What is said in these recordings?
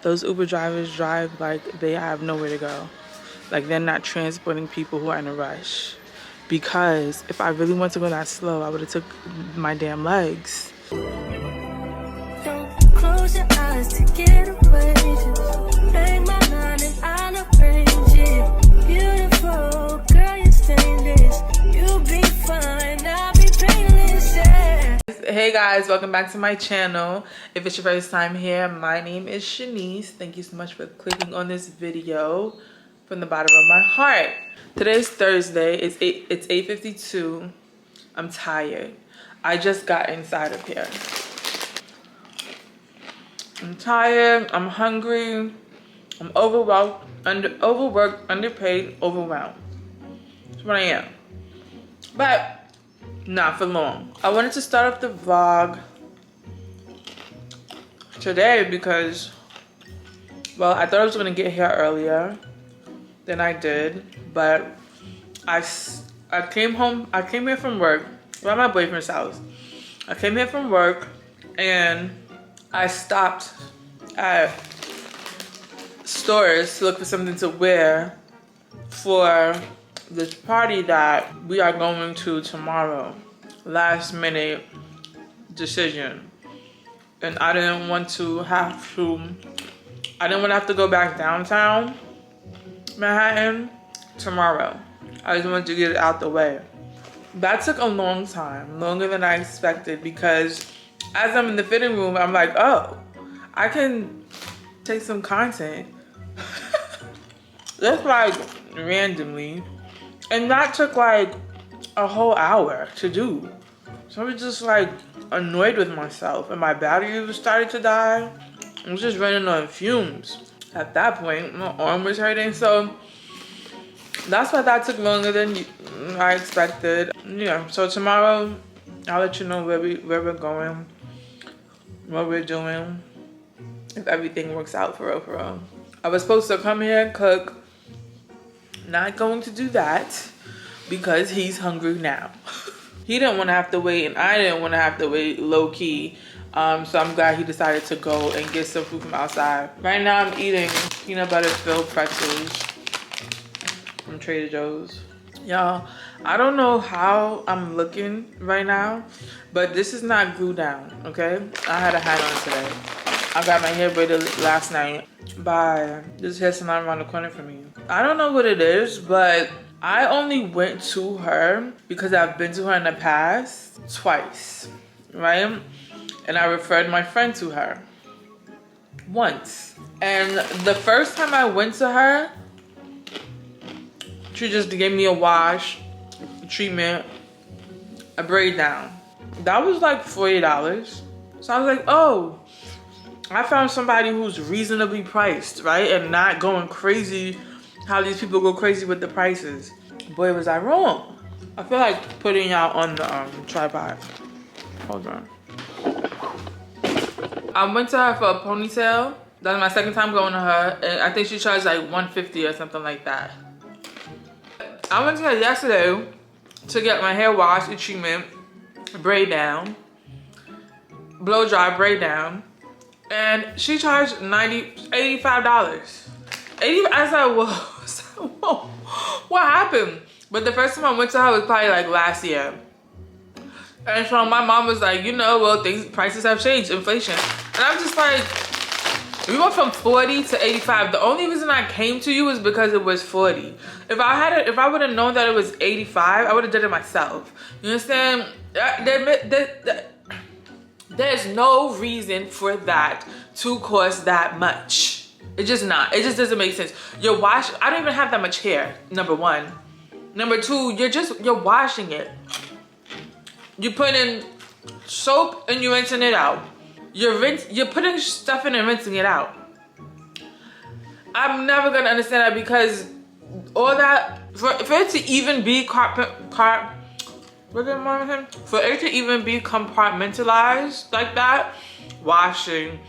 those Uber drivers drive like they have nowhere to go. Like they're not transporting people who are in a rush. Because if I really want to go that slow, I would have took my damn legs. Don't close your eyes to get away. Just make my mind and I'll arrange it. Beautiful girl, you're stainless. You'll be fine, I'll be painless. Yeah. Hey guys, welcome back to my channel. If it's your first time here, my name is Shakinnnn. Thank you so much for clicking on this video from the bottom of my heart. Today's Thursday. It's 8:52. I'm tired. I just got inside of here. I'm tired. I'm hungry. I'm overworked, underpaid, overwhelmed. That's what I am. But not for long. I wanted to start off the vlog today because, well, I thought I was gonna get here earlier than I did, but I came here from work. We're at my boyfriend's house. I came here from work and I stopped at stores to look for something to wear for this party that we are going to tomorrow. Last minute decision. And I didn't want to have to go back downtown Manhattan tomorrow. I just wanted to get it out the way. That took a long time, longer than I expected, because as I'm in the fitting room, I'm like, oh, I can take some content. Just like randomly. And that took like a whole hour to do. So I was just like annoyed with myself, and my battery was starting to die. I was just running on fumes. At that point, my arm was hurting, so that's why that took longer than I expected. Yeah, so tomorrow I'll let you know where we're going, what we're doing, if everything works out for real. I was supposed to come here and cook. Not going to do that because he's hungry now. He didn't want to have to wait, and I didn't want to have to wait, low key. So I'm glad he decided to go and get some food from outside. Right now I'm eating peanut butter filled pretzels from Trader Joe's. Y'all, I don't know how I'm looking right now, but this is not glued down, okay? I had a hat on today. I got my hair braided last night by this hair salon around the corner from me. I don't know what it is, but I only went to her because I've been to her in the past twice, right? And I referred my friend to her once. And the first time I went to her, she just gave me a wash, a treatment, a braid down. That was like $40. So I was like, oh, I found somebody who's reasonably priced, right? And not going crazy how these people go crazy with the prices. Boy, was I wrong. I feel like putting y'all on the tripod. Hold on. I went to her for a ponytail. That was my second time going to her. And I think she charged like $150 or something like that. I went to her yesterday to get my hair washed, a treatment, braid down, blow dry, braid down. And she charged $85. I said, whoa, what happened? But the first time I went to her was probably like last year. And so my mom was like, you know, well, prices have changed, inflation. And I'm just like, we went from 40 to 85. The only reason I came to you was because it was 40. If I would have known that it was 85, I would have done it myself. You understand? There's no reason for that to cost that much. It's just not. It just doesn't make sense. I don't even have that much hair, number one. Number two, you're washing it. You put in soap and you're rinsing it out. You're putting stuff in and rinsing it out. I'm never gonna understand that, because all that, for it to even be compartmentalized like that, washing,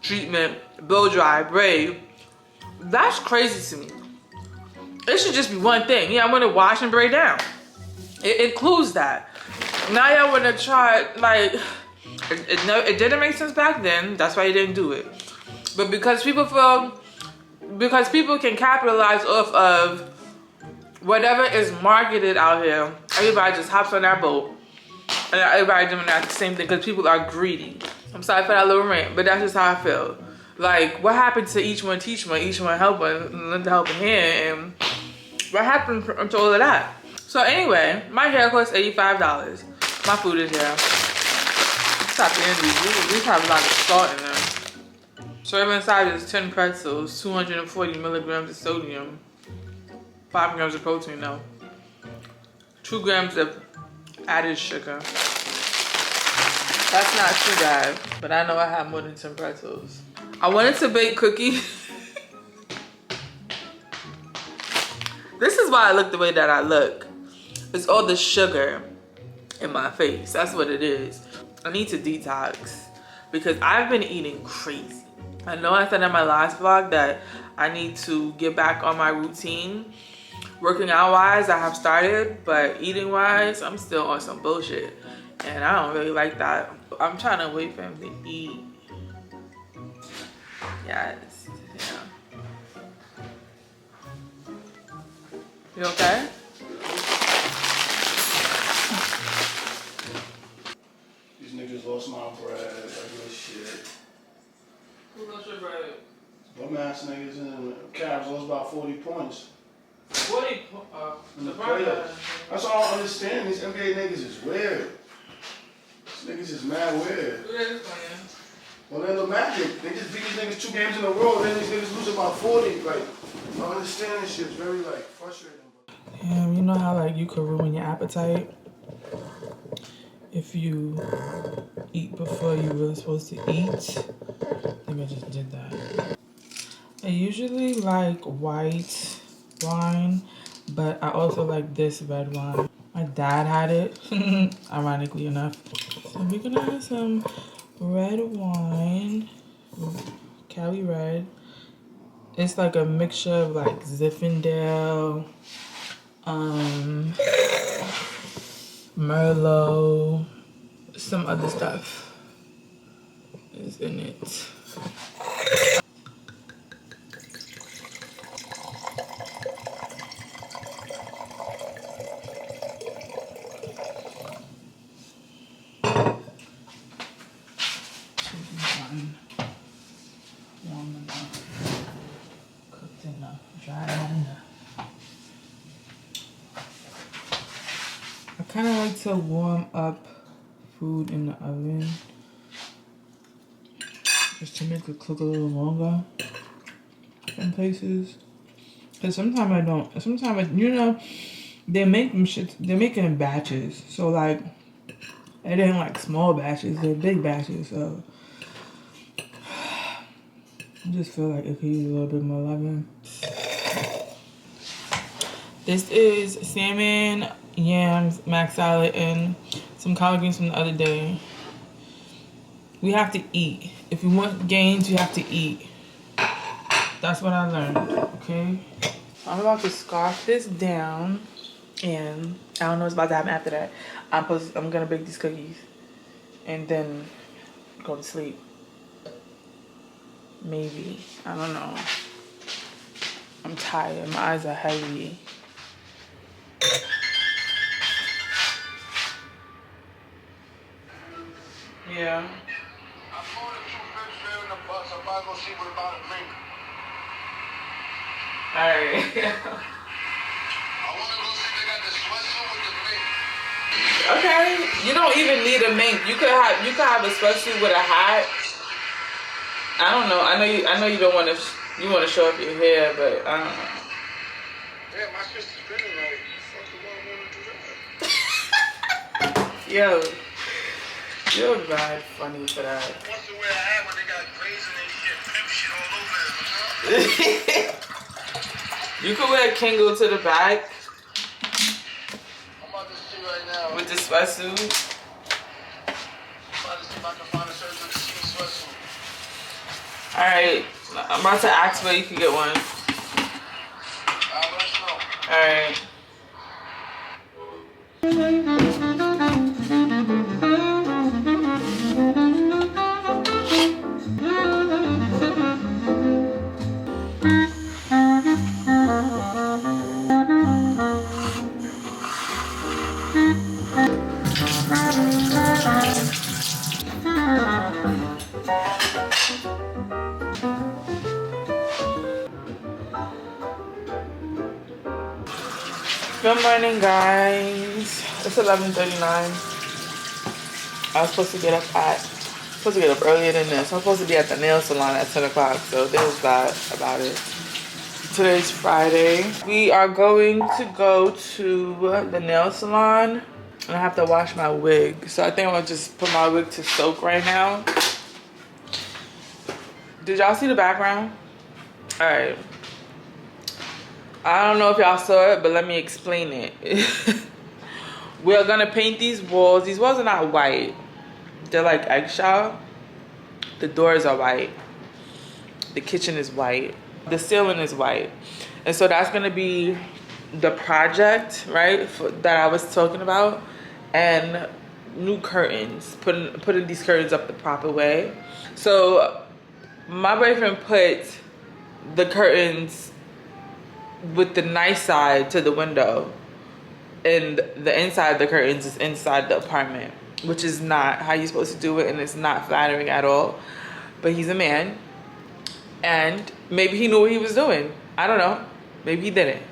treatment, blow dry, braid, that's crazy to me. It should just be one thing. Yeah, I'm gonna wash and braid down. It includes that. Now y'all wanna try, like, it didn't make sense back then. That's why you didn't do it. But because people can capitalize off of whatever is marketed out here, everybody just hops on that boat. And everybody doing that same thing because people are greedy. I'm sorry for that little rant, but that's just how I feel. Like, what happened to each one teach one, each one help one, lend a helping hand, and what happened to all of that? So anyway, my hair costs $85. My food is here. Stop eating these have a lot of salt in them. Serving size is 10 pretzels, 240 milligrams of sodium, 5 grams of protein though, 2 grams of added sugar. That's not too bad, but I know I have more than 10 pretzels. I wanted to bake cookies. This is why I look the way that I look. It's all the sugar in my face. That's what it is. I need to detox because I've been eating crazy. I know I said in my last vlog that I need to get back on my routine. Working out wise, I have started, but eating wise, I'm still on some bullshit. And I don't really like that. I'm trying to wait for him to eat. Yes, yeah. You okay? These niggas lost my bread, regular shit. Who lost your bread? Bum ass niggas and Cavs lost about 40 points. 40? In the playoffs. That's all I don't understand. These NBA niggas is weird. These niggas is mad weird. Who they just playing? Orlando Magic. They just beat these niggas 2 games in a row, then these niggas lose about 40. Like, I don't understand this shit. It's very, like, frustrating. Damn, you know how, like, you could ruin your appetite if you eat before you really supposed to eat? I think I just did that. I usually like white wine, but I also like this red wine. My dad had it, ironically enough. So we're gonna have some red wine, Cali Red. It's like a mixture of like Zinfandel, Merlot, some other stuff is in it. Cooked enough, dried enough. I kind of like to warm up food in the oven just to make it cook a little longer in places. Cause sometimes I don't. Sometimes you know, they make them shit. They make it in batches. So like, it ain't like small batches. They're big batches. So I just feel like it could use a little bit more lemon. This is salmon, yams, mac salad, and some collard greens from the other day. We have to eat. If you want gains, you have to eat. That's what I learned, okay? I'm about to scarf this down, and I don't know what's about to happen after that. I'm gonna bake these cookies, and then go to sleep. Maybe. I don't know. I'm tired. My eyes are heavy. Yeah. I'm going to 2 in the bus. I'm about to go see what about a drink. Alright. I want to go see if they got the sweatsuit with the mink. Okay. You don't even need a mink. You could have a sweatsuit with a hat. I don't know. I know you don't want to. You want to show off your hair, but I don't know. Yeah, my sister's feeling like, fuck the one want to do that. Yo, you're bad funny for that. Once to wear a hat when they got braids and they get pimp shit all over it, You could wear a Kingle to the back I'm about to see right now. with the sweatsuit. I'm about to see if I can find a shirt with a jean sweatsuit. Alright, I'm about to ask where you can get one. I'll let you know. Alright. Good morning, guys. It's 11:39. I was supposed to get up earlier than this. I'm supposed to be at the nail salon at 10 o'clock, so there's that about it. Today's Friday. We are going to go to the nail salon, and I have to wash my wig. So I think I'm gonna just put my wig to soak right now. Did y'all see the background? All right. I don't know if y'all saw it, but let me explain it. We're gonna paint these walls. These walls are not white. They're like eggshell. The doors are white. The kitchen is white. The ceiling is white. And so that's gonna be the project, right, that I was talking about. And new curtains, putting these curtains up the proper way. So my boyfriend put the curtains with the nice side to the window, and the inside of the curtains is inside the apartment, which is not how you're supposed to do it, and it's not flattering at all. But he's a man, and maybe he knew what he was doing. I don't know. Maybe he didn't.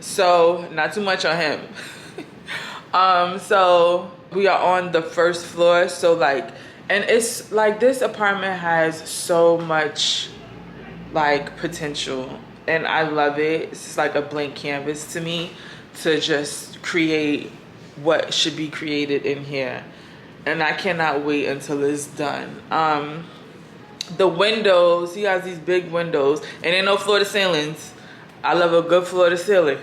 So not too much on him. So we are on the first floor. So like, and it's like this apartment has so much like potential, and I love it. It's just like a blank canvas to me to just create what should be created in here, and I cannot wait until it's done. The windows, he has these big windows, and ain't no floor to ceilings. I love a good floor to ceiling.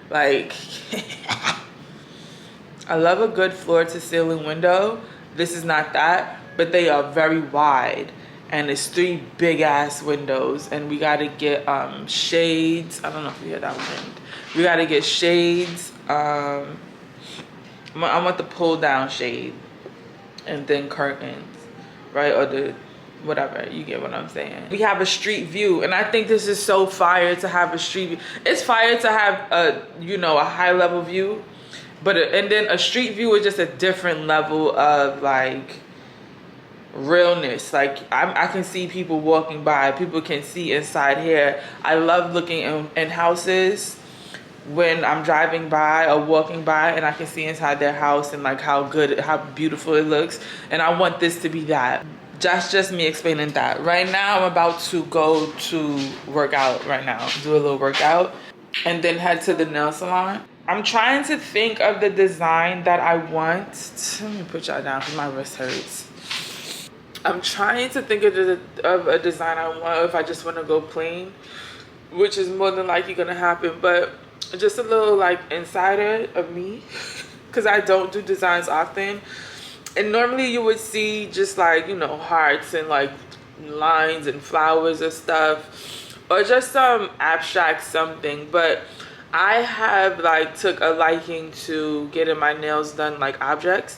Like I love a good floor to ceiling window. This is not that, but they are very wide, and it's 3 big ass windows, and we gotta get shades. I don't know if you hear that wind. We gotta get shades. I want the pull down shade, and then curtains, right? Or the whatever, you get what I'm saying. We have a street view, and I think this is so fire to have a street view. It's fire to have a, you know, a high level view, but and then a street view is just a different level of like realness. Like I can see people walking by, people can see inside here. I love looking in houses when I'm driving by or walking by, and I can see inside their house and like how beautiful it looks. And I want this to be that. That's just me explaining that. Right now I'm about to go to work out right now, do a little workout, and then head to the nail salon. I'm trying to think of the design that I want. Let me put y'all down because my wrist hurts. I'm trying to think of a design I want, if I just want to go plain, which is more than likely gonna happen, but just a little like insider of me, because I don't do designs often. And normally you would see just like, you know, hearts and like lines and flowers and stuff, or just some abstract something. But I have like took a liking to getting my nails done like objects.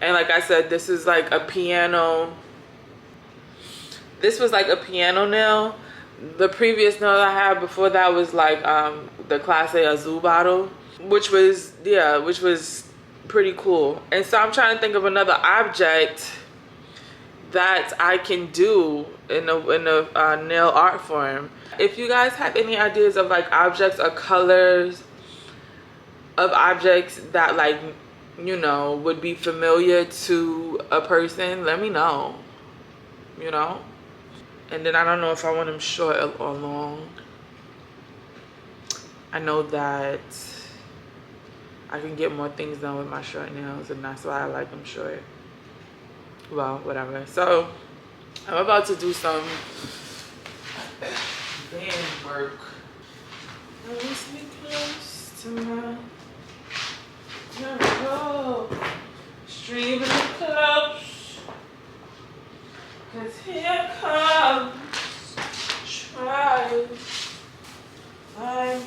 And like I said, this is like a piano. This was like a piano nail. The previous nail I had before that was like the Class A Azul bottle, which was pretty cool. And so I'm trying to think of another object that I can do in a nail art form. If you guys have any ideas of like objects or colors of objects that like, you know, would be familiar to a person, let me know, you know. And then I don't know if I want them short or long. I know that I can get more things done with my short nails, and that's why I like them short. Well, whatever. So I'm about to do some band work. Let's be close to my jungle, streaming close. 'Cause here comes trials. I'm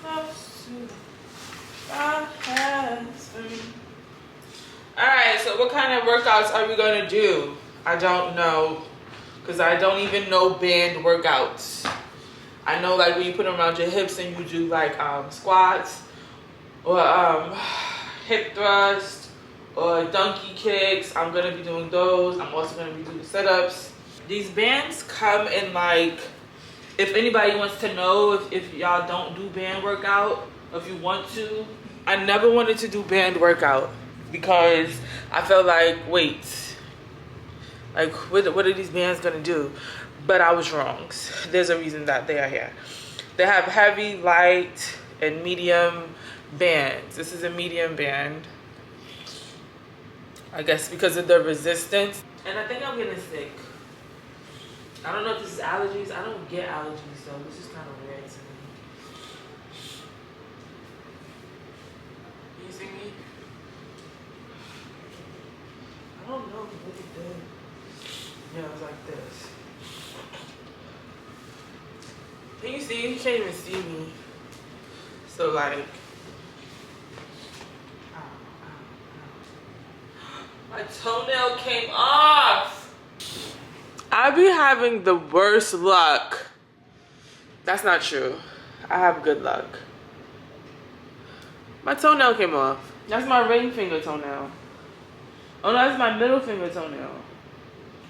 close to our hands. Alright, so what kind of workouts are we gonna do? I don't know, because I don't even know band workouts. I know like when you put them around your hips and you do like squats or hip thrust or donkey kicks. I'm gonna be doing those. I'm also gonna be doing sit-ups. These bands come in like, if anybody wants to know, if y'all don't do band workout, if you want to. I never wanted to do band workout because I felt like, wait, like what are these bands gonna do? But I was wrong. There's a reason that they are here. They have heavy, light, and medium bands. This is a medium band. I guess because of the resistance. And I think I'm getting sick. I don't know if this is allergies. I don't get allergies, so this is kind of weird to me. Can you see me? I don't know what it did. Yeah, it was like this. Can you see? You can't even see me. So like, my toenail came off. I be having the worst luck. That's not true. I have good luck. My toenail came off. That's my ring finger toenail. Oh no, that's my middle finger toenail.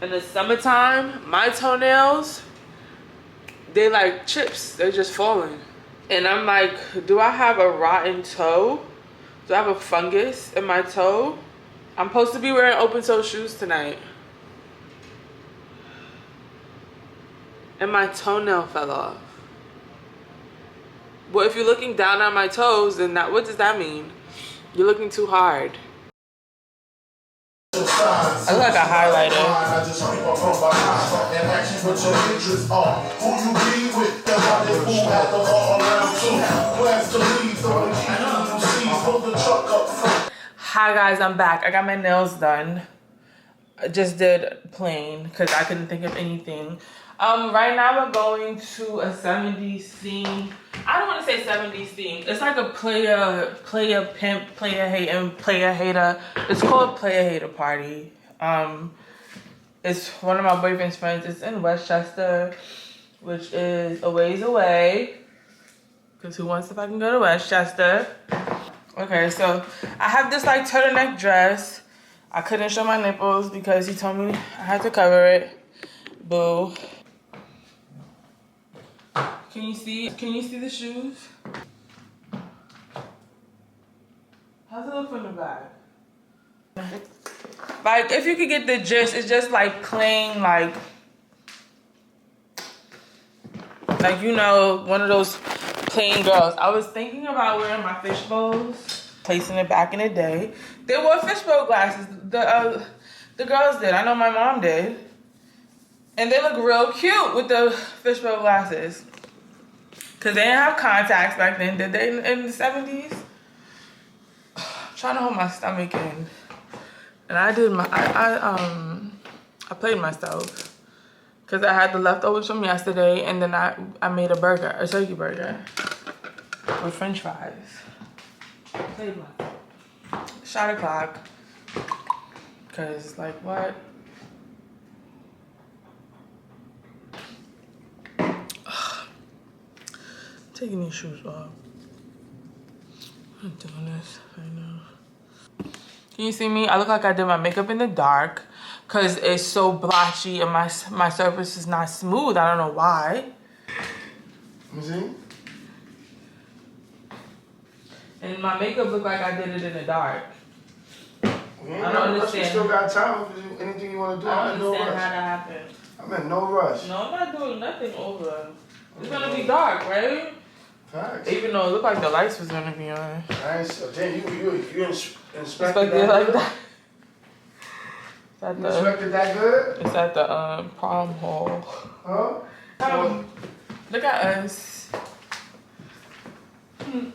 In the summertime, my toenails, they like chips. They're just falling. And I'm like, do I have a rotten toe? Do I have a fungus in my toe? I'm supposed to be wearing open toe shoes tonight. And my toenail fell off. Well, if you're looking down at my toes, then what does that mean? You're looking too hard. I look like a highlighter. Hi guys, I'm back. I got my nails done. I just did plain because I couldn't think of anything. Right now we're going to a 70s theme. I don't want to say 70s theme. It's like a player pimp, player hating, player hater. It's called player hater party. It's one of my boyfriend's friends. It's in Westchester, which is a ways away. Because who wants to fucking go to Westchester? Okay, so I have this like turtleneck dress. I couldn't show my nipples because he told me I had to cover it. Boo. Can you see the shoes? How's it look from the back? Like, if you could get the gist, it's just like plain, like, you know, one of those plain girls. I was thinking about wearing my fishbowls, placing it back in the day. They wore fishbowl glasses. The girls did. I know my mom did. And they look real cute with the fishbowl glasses. Because they didn't have contacts back then, did they, in the 70s? I'm trying to hold my stomach in. And I did I played myself. Because I had the leftovers from yesterday, and then I made a burger, a turkey burger. With french fries. I played myself. Shot o'clock. Because, like, what? Taking these shoes off. I'm doing this right now. Can you see me? I look like I did my makeup in the dark because it's so blotchy and my surface is not smooth. I don't know why. You see? And my makeup looked like I did it in the dark. I don't understand. You still got time for anything you want to do. I don't no understand rush. how that happened. I'm in no rush. No, I'm not doing nothing over. It's gonna be dark, right? Facts. Even though it looked like the lights was gonna be on. Nice. So, damn, you Like inspected that good? that. You inspected that good? It's at the prom hall. Huh? Look at us. You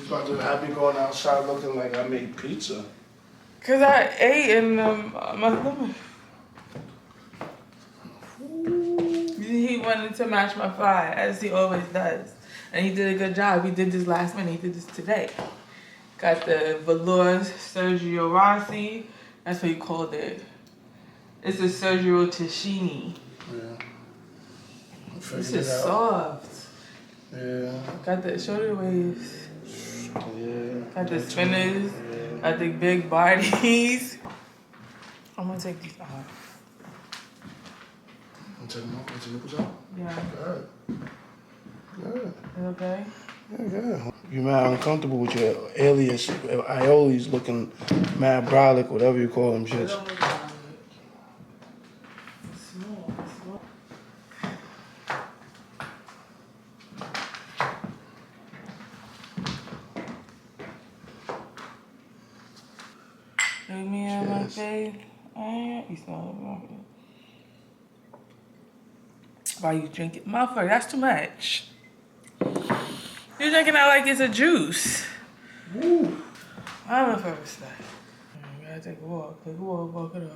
about to have me going outside looking like I made pizza. Cause I ate in my stomach. He wanted to match my fly, as he always does. And he did a good job. He did this last minute. He did this today. Got the velour Sergio Rossi. That's what he called it. It's a Sergio Tashini. Yeah. This is soft. Yeah. Got the shoulder waves. Yeah. Got the spinners. Yeah. Got the big bodies. I'm gonna take these off. Take your nipples out? Yeah. Good. Good. Is it okay? Yeah. You mad uncomfortable with your alias, Ioli's looking mad brolic, whatever you call them shits. Small. Look me in my face. You smell it. Why you drink it? Motherfucker, that's too much. You're drinking that like it's a juice. Woo. I'm a fucking snack. You gotta take a walk. Take a walk, walk it up.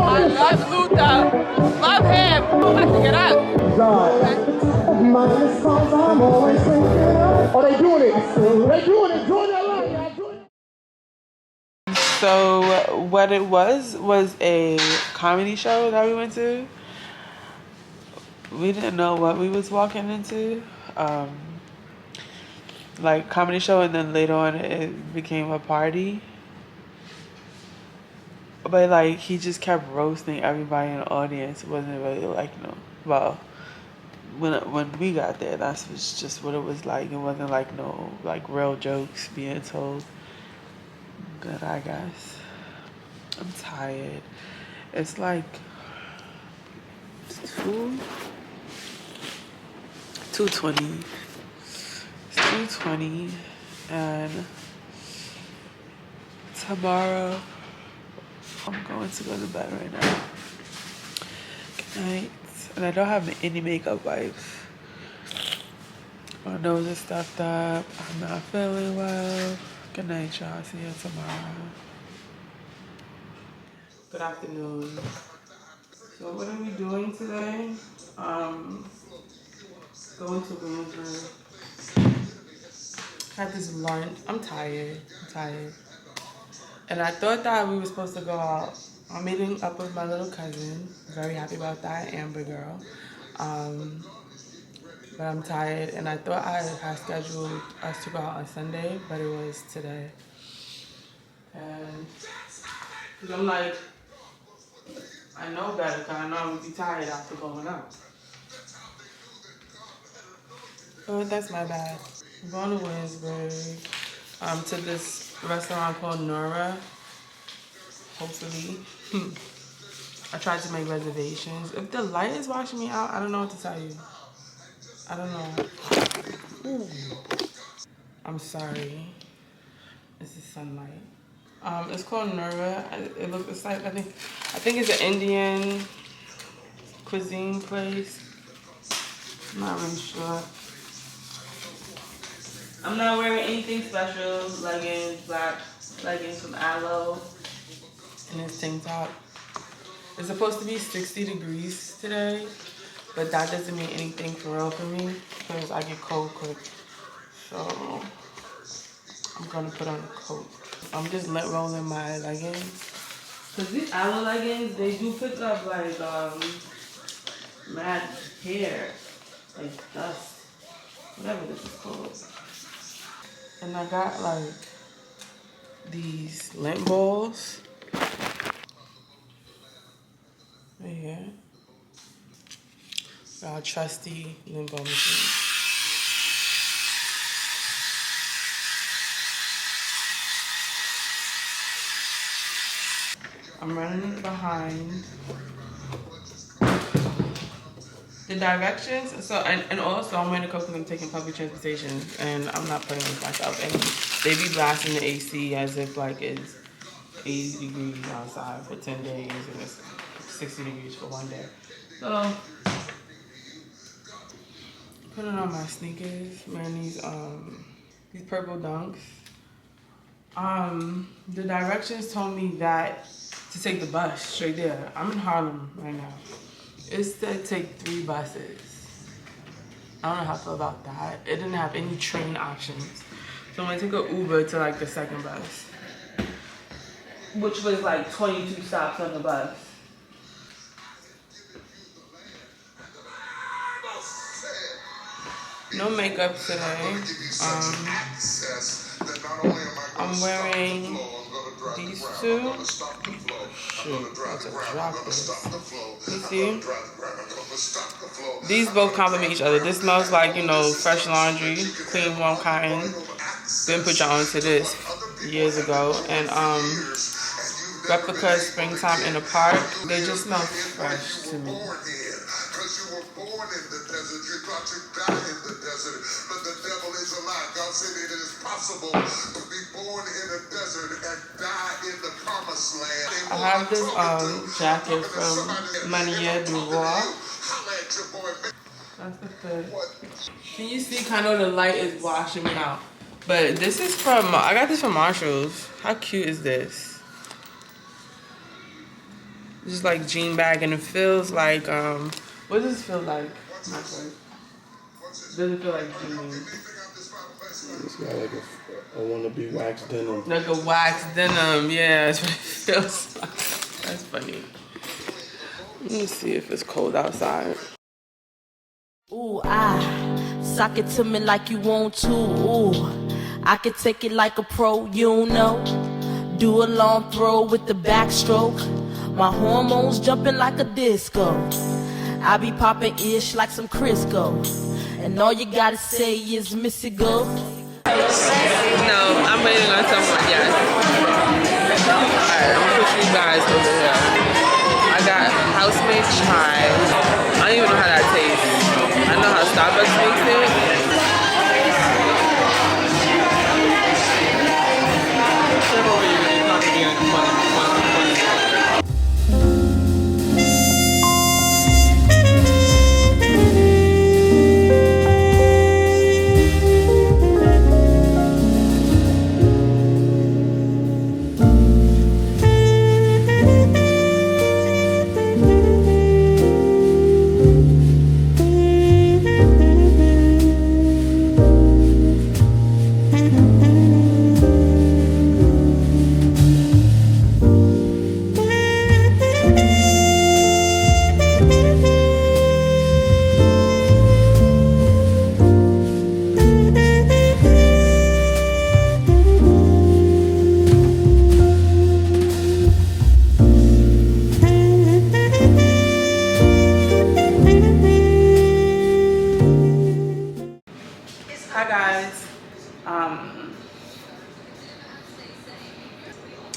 I love Luther. Love him. I'm about to get up. Oh, they doing it. They doing it. Join that line, y'all. Join it. So what it was a comedy show that we went to. We didn't know what we was walking into. Like comedy show, and then later on it became a party. But like he just kept roasting everybody in the audience. It wasn't really like well, when we got there, that's just what it was like. It wasn't like no like real jokes being told. Good, I guess. I'm tired. It's like 2:20. It's 2:20, and tomorrow I'm going to go to bed right now. Good night. And I don't have any makeup wipes. My nose is stuffed up. I'm not feeling well. Good night, y'all. See you tomorrow. Good afternoon. So what are we doing today? Going to Rant. Had this lunch. I'm tired. And I thought that we were supposed to go out. I'm meeting up with my little cousin. Very happy about that, Amber girl. But I'm tired, and I thought I had scheduled us to go out on Sunday, but it was today. And cause I'm like, I know better, because I know I'm going to be tired after going out. Oh, that's my bad. I'm going to Williamsburg, to this restaurant called Nora. Hopefully. I tried to make reservations. If the light is washing me out, I don't know what to tell you. I don't know. Ooh. I'm sorry. This is sunlight. It's called Nora. It's like I think it's an Indian cuisine place. I'm not really sure. I'm not wearing anything special. Leggings, black leggings from Aloe, and this tank top. It's supposed to be 60 degrees today, but that doesn't mean anything for real for me because I get cold quick. So I'm gonna put on a coat. I'm just rolling my leggings. Cause these Aloe leggings, they do pick up like mad hair, like dust, whatever this is called. And I got like these lint balls right here. Got a trusty lint ball machine. I'm running behind the directions. So and also I'm wearing a coat because I'm taking public transportation and I'm not putting with myself. And they be blasting the AC as if like it's 80 degrees outside for 10 days and it's 60 degrees for one day. So putting on my sneakers, wearing these purple dunks. The directions told me that to take the bus straight there. I'm in Harlem right now. It said take 3 buses. I don't know how I feel about that. It didn't have any train options. So I'm gonna take an Uber to like the second bus, which was like 22 stops on the bus. No makeup today. I'm wearing these two. Shoot, that's a drop this. You see? These both complement each other. This smells like, you know, fresh laundry, clean, warm cotton. Then put y'all onto this years ago. And Replica Springtime in the Park. They just smell fresh to me. I have this jacket from Manier du Roi. That's the fit. Can you see kind of the light is washing me out? But this is from, I got this from Marshall's. How cute is this? This is like jean bag and it feels like, what does this feel like? Does it feel like jeans? It's got like a wannabe wax denim. Like a wax denim, yeah, that's what it feels like. That's funny. Let me see if it's cold outside. Ooh, sock it to me like you want to. Ooh, I can take it like a pro, you know. Do a long throw with the backstroke. My hormones jumping like a disco. I be popping ish like some Crisco. And all you gotta say is Missy Go. No, I'm waiting on someone, yes. Alright, I'm gonna push you guys over here. I got house-made chai. I don't even know how that tastes. I know how Starbucks makes it. Hi guys.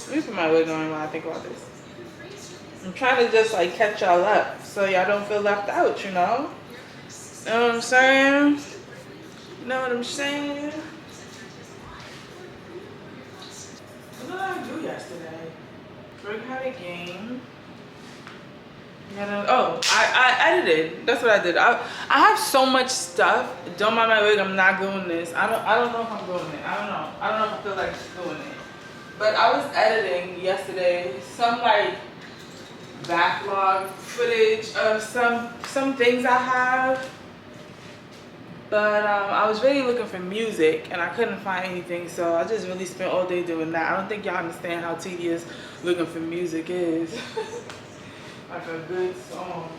Let me put my wig on while I think about this. I'm trying to just like catch y'all up so y'all don't feel left out, you know? You know what I'm saying? You know what I'm saying? What did I do yesterday? Greg had a game. I edited. That's what I did. I have so much stuff. Don't mind my wig. I'm not doing this. I don't know if I'm doing it. I don't know. I don't know if I feel like doing it. But I was editing yesterday some like backlog footage of some things I have. But I was really looking for music and I couldn't find anything, so I just really spent all day doing that. I don't think y'all understand how tedious looking for music is. Like a good song.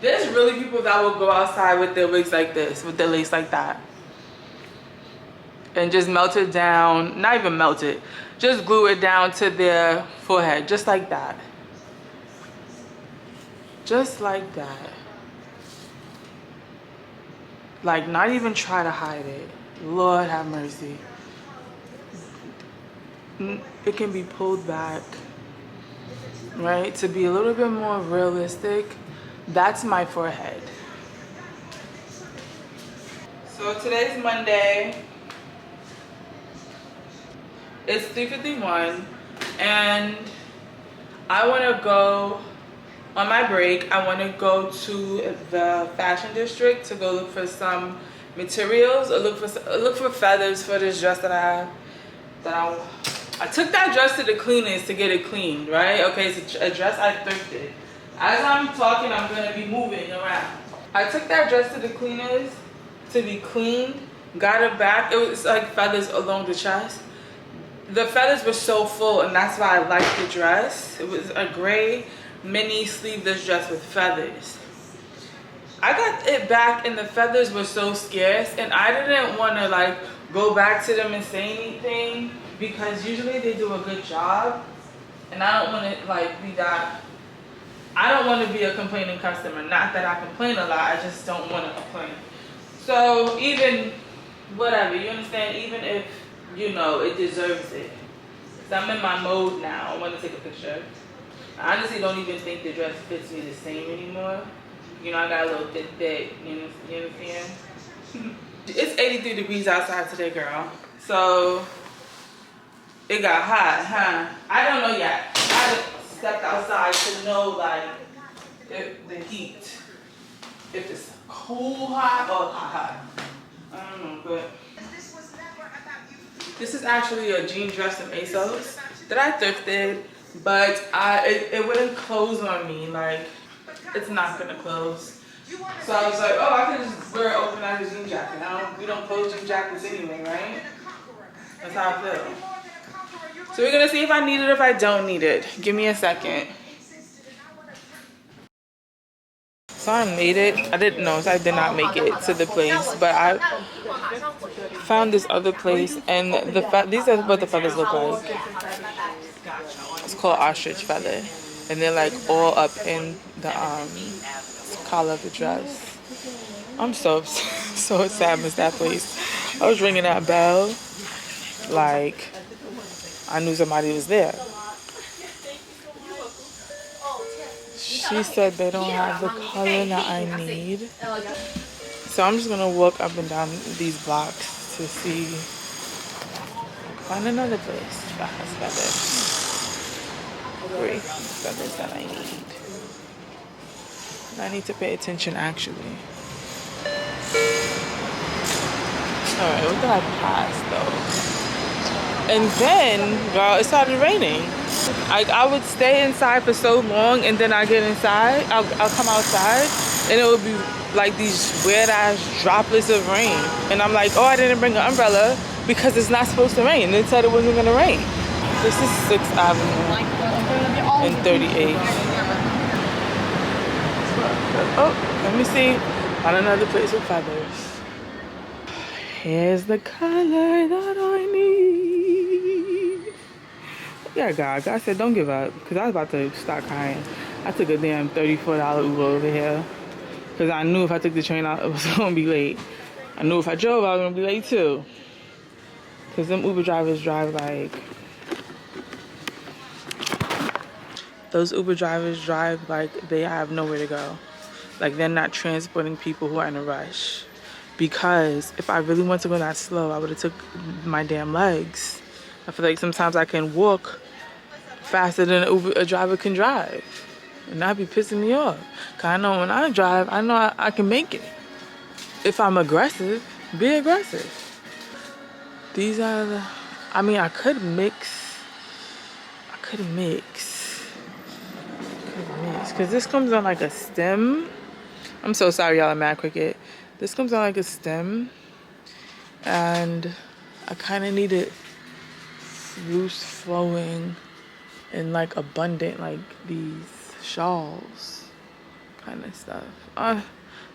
There's really people that will go outside with their wigs like this, with their lace like that. And just melt it down, not even melt it, just glue it down to their forehead, just like that. Just like that. Like, not even try to hide it. Lord have mercy. It can be pulled back, right? To be a little bit more realistic. That's my forehead. So today's Monday. It's 3:51 and I want to go on my break. I want to go to the fashion district to go look for some materials or look for feathers for this dress that I I took that dress to the cleaners to get it cleaned, right? Okay, it's a dress I thrifted. As I'm talking, I'm gonna be moving around. I took that dress to the cleaners to be cleaned, got it back. It was like feathers along the chest. The feathers were so full, and that's why I liked the dress. It was a gray mini sleeveless dress with feathers. I got it back and the feathers were so scarce, and I didn't want to like go back to them and say anything because usually they do a good job, and I don't want to like be that. I don't want to be a complaining customer. Not that I complain a lot, I just don't want to complain. So even whatever, you understand, even if you know it deserves it, because I'm in my mode now. I want to take a picture. I honestly don't even think the dress fits me the same anymore. You know, I got a little thick, you understand? It's 83 degrees outside today, girl. So it got hot, huh? I don't know yet. I haven't stepped outside to know like if the heat, if it's cool hot or hot. I don't know, but this is actually a jean dress from ASOS that I thrifted, but it wouldn't close on me. Like, it's not gonna close. So I was like, oh, I can just wear it open as a jean jacket. We don't close jean jackets anyway, right? That's how I feel. So we're gonna see if I need it or if I don't need it. Give me a second. So I made it. I didn't know, so I did not make it to the place, but I found this other place, and these are what the feathers look like. It's called ostrich feather, and they're like all up in the collar of the dress. I'm so sad I missed that place. I was ringing that bell like I knew somebody was there. She said they don't have the color that I need. So I'm just gonna walk up and down these blocks to see, find another place that has feathers. Great feathers that I need. I need to pay attention actually. Alright, what did I pass though? And then, girl, it started raining. I would stay inside for so long, and then I get inside, I'll come outside, and it would be like these weird ass droplets of rain. And I'm like, oh, I didn't bring an umbrella because it's not supposed to rain. They said it wasn't gonna rain. This is 6th Avenue and 38th. Oh, let me see. Find another place with feathers. Here's the color that I need. Yeah, God said don't give up, because I was about to start crying. I took a damn $34 Uber over here because I knew if I took the train out, I was going to be late. I knew if I drove, I was going to be late too. Because them Uber drivers drive like... Those Uber drivers drive like they have nowhere to go. Like they're not transporting people who are in a rush. Because if I really want to go that slow, I would have took my damn legs. I feel like sometimes I can walk faster than a driver can drive. And that'd be pissing me off. Because I know when I drive, I know I can make it. If I'm aggressive, be aggressive. These are the... I mean, I could mix. Because this comes on like a stem. I'm so sorry, y'all. I'm mad cricket. This comes on like a stem. And I kind of need it loose flowing and like abundant, like these shawls kind of stuff.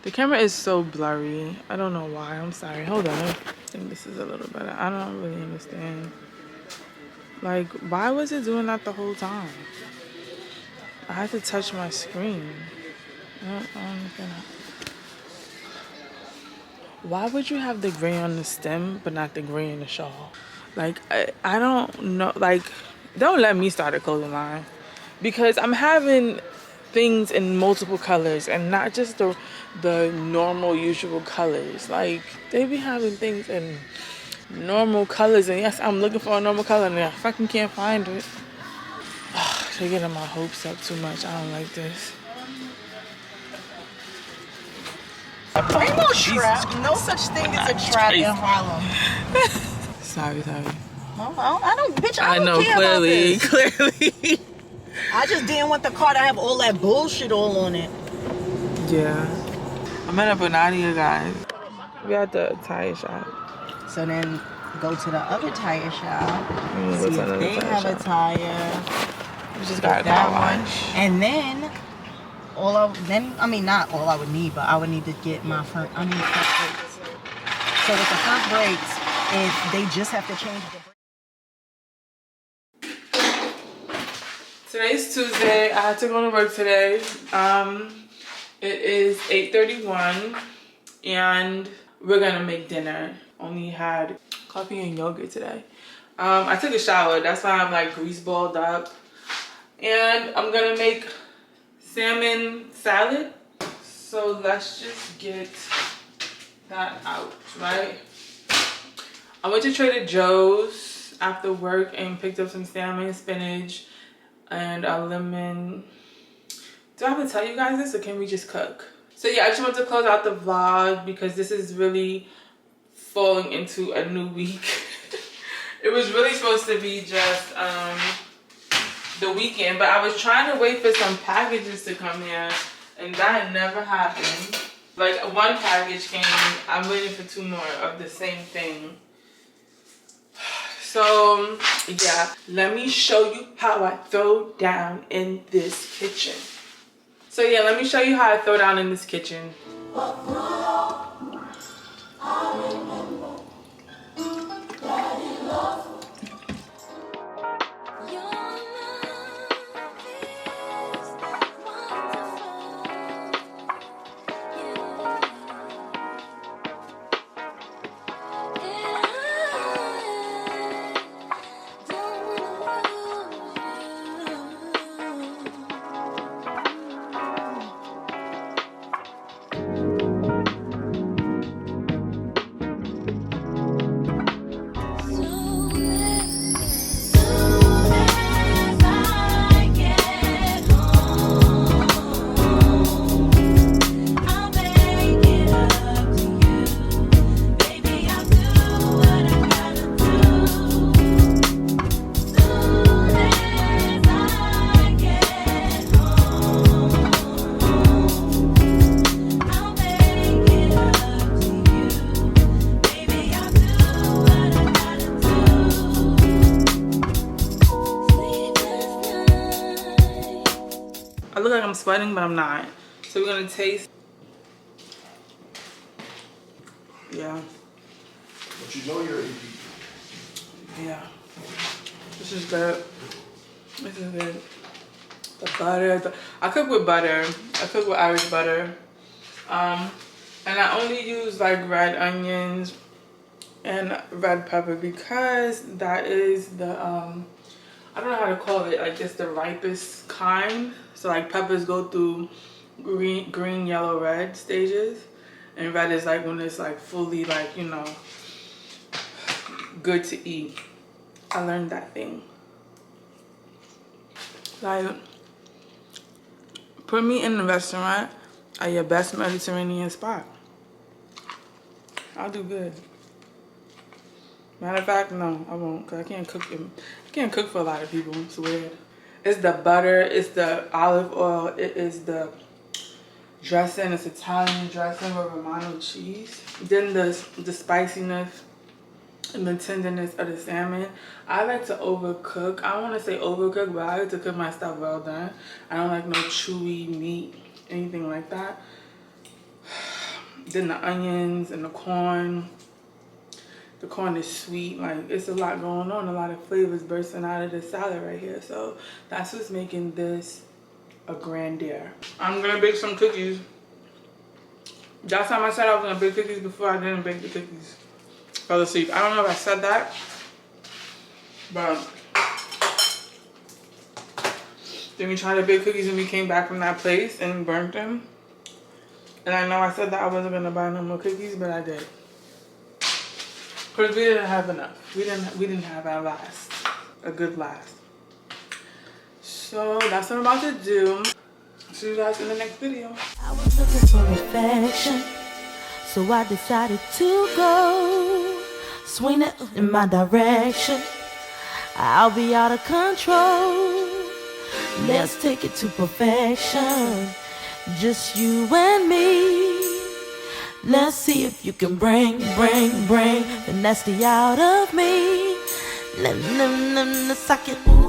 The camera is so blurry. I don't know why. I'm sorry. Hold on. I think this is a little better. I don't really understand. Like, why was it doing that the whole time? I had to touch my screen. I don't understand that. Why would you have the gray on the stem but not the gray in the shawl? Like, I don't know. Like, don't let me start a clothing line, because I'm having things in multiple colors and not just the normal usual colors. Like, they be having things in normal colors, and yes, I'm looking for a normal color and I fucking can't find it. They're getting my hopes up too much. I don't like this. Ain't no trap. No such thing as a trap in Harlem. Sorry. Well, I don't, bitch. I don't know, care clearly, about this. clearly. I just didn't want the car to have all that bullshit all on it. Yeah. I met up with Nadia, guys. We at the tire shop. So then go to the other tire shop. Go See to if another they tire have shop. a tire. We just got a That car one. wash. And then not all I would need, but I would need to get my front brakes. So with the front brakes, if they just have to change the brakes. Today's Tuesday. I had to go to work today. It is 8:31 and we're gonna make dinner. Only had coffee and yogurt today. I took a shower, that's why I'm like grease balled up. And I'm gonna make salmon salad. So let's just get that out, right? I went to Trader Joe's after work and picked up some salmon, spinach, and a lemon. Do I have to tell you guys this or can we just cook? So yeah, I just want to close out the vlog because this is really falling into a new week. It was really supposed to be just the weekend, but I was trying to wait for some packages to come here and that never happened. Like one package came, I'm waiting for 2 more of the same thing. So yeah, let me show you how I throw down in this kitchen. So yeah, let me show you how I throw down in this kitchen. I look like I'm sweating, but I'm not. So we're gonna taste. Yeah. But you know you're eating. Yeah. This is good. This is good. The butter. I cook with butter. I cook with Irish butter. And I only use like red onions and red pepper because that is the I don't know how to call it, like it's the ripest kind. So like peppers go through green, yellow, red stages, and red is like when it's like fully like, you know, good to eat. I learned that thing. Like, put me in the restaurant at your best Mediterranean spot. I'll do good. Matter of fact, no, I won't, cause I can't cook for a lot of people. It's weird. It's the butter, it's the olive oil, it is the dressing. It's Italian dressing with Romano cheese. Then the spiciness and the tenderness of the salmon. I like to overcook. I don't want to say overcook, but I like to cook my stuff well done. I don't like no chewy meat, anything like that. Then the onions and the corn. The corn is sweet. Like, it's a lot going on, a lot of flavors bursting out of this salad right here. So that's what's making this a grandeur. I'm gonna bake some cookies. Last time I said I was gonna bake cookies before I didn't bake the cookies. Fell asleep. I don't know if I said that, but then we tried to bake cookies and we came back from that place and burnt them. And I know I said that I wasn't gonna buy no more cookies, but I did. Because we didn't have enough. We didn't have our last. A good last. So that's what I'm about to do. See you guys in the next video. I was looking for affection, so I decided to go swing it in my direction. I'll be out of control. Let's take it to perfection, just you and me. Let's see if you can bring the nasty out of me. Let suck it.